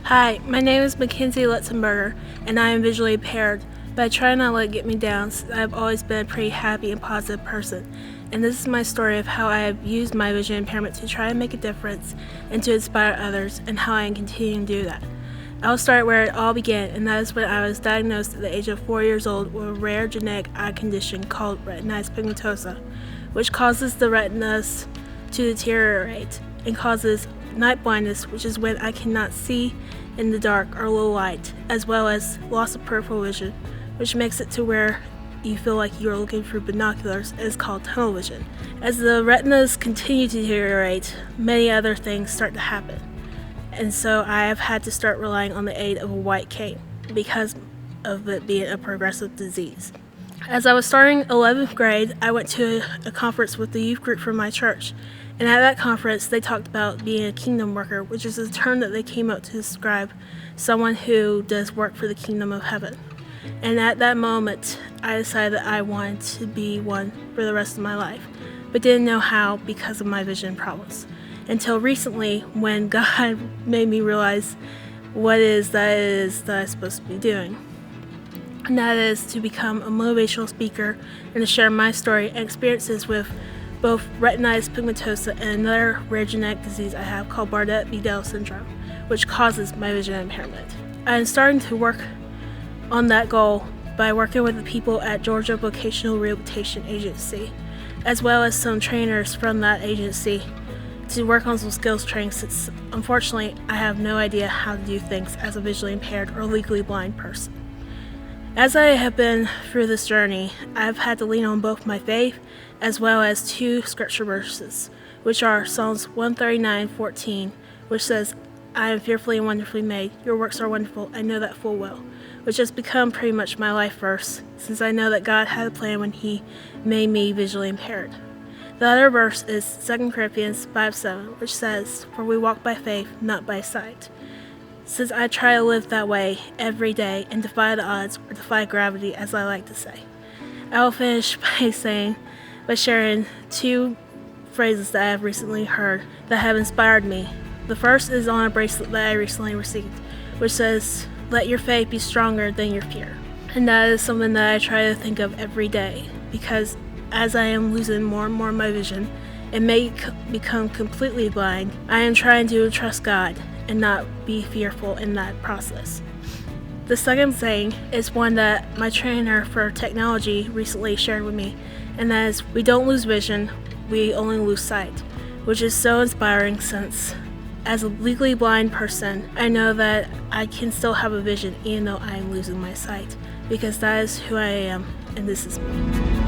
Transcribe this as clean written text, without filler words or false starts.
Hi, my name is Mackenzie Litzenberger, and I am visually impaired, but I try not to let it get me down since I've always been a pretty happy and positive person. And this is my story of how I have used my vision impairment to try and make a difference and to inspire others, and how I am continuing to do that. I'll start where it all began, and that is when I was diagnosed at the age of 4 years old with a rare genetic eye condition called retinitis pigmentosa, which causes the retinas to deteriorate and causes night blindness, which is when I cannot see in the dark or low light, as well as loss of peripheral vision, which makes it to where you feel like you are looking through binoculars, and is called tunnel vision. As the retinas continue to deteriorate, many other things start to happen, and so I have had to start relying on the aid of a white cane because of it being a progressive disease. As I was starting 11th grade, I went to a conference with the youth group from my church, and at that conference they talked about being a kingdom worker, which is a term that they came up to describe someone who does work for the kingdom of heaven. And at that moment, I decided that I wanted to be one for the rest of my life, but didn't know how because of my vision problems. Until recently, when God made me realize what it is that I'm supposed to be doing. And that is to become a motivational speaker and to share my story and experiences with both retinitis pigmentosa and another rare genetic disease I have called Bardet-Biedl syndrome, which causes my vision impairment. I'm starting to work on that goal by working with the people at Georgia Vocational Rehabilitation Agency, as well as some trainers from that agency to work on some skills training, since unfortunately I have no idea how to do things as a visually impaired or legally blind person. As I have been through this journey, I've had to lean on both my faith as well as two scripture verses, which are Psalms 139:14, which says, "I am fearfully and wonderfully made. Your works are wonderful. I know that full well," which has become pretty much my life verse, since I know that God had a plan when He made me visually impaired. The other verse is 2 Corinthians 5:7, which says, "For we walk by faith, not by sight." Since I try to live that way every day and defy the odds, or defy gravity as I like to say. I will finish by sharing two phrases that I have recently heard that have inspired me. The first is on a bracelet that I recently received, which says, "Let your faith be stronger than your fear." And that is something that I try to think of every day, because as I am losing more and more of my vision and may become completely blind, I am trying to trust God and not be fearful in that process. The second saying is one that my trainer for technology recently shared with me, and that is, "We don't lose vision, we only lose sight," which is so inspiring, since as a legally blind person, I know that I can still have a vision even though I am losing my sight, because that is who I am, and this is me.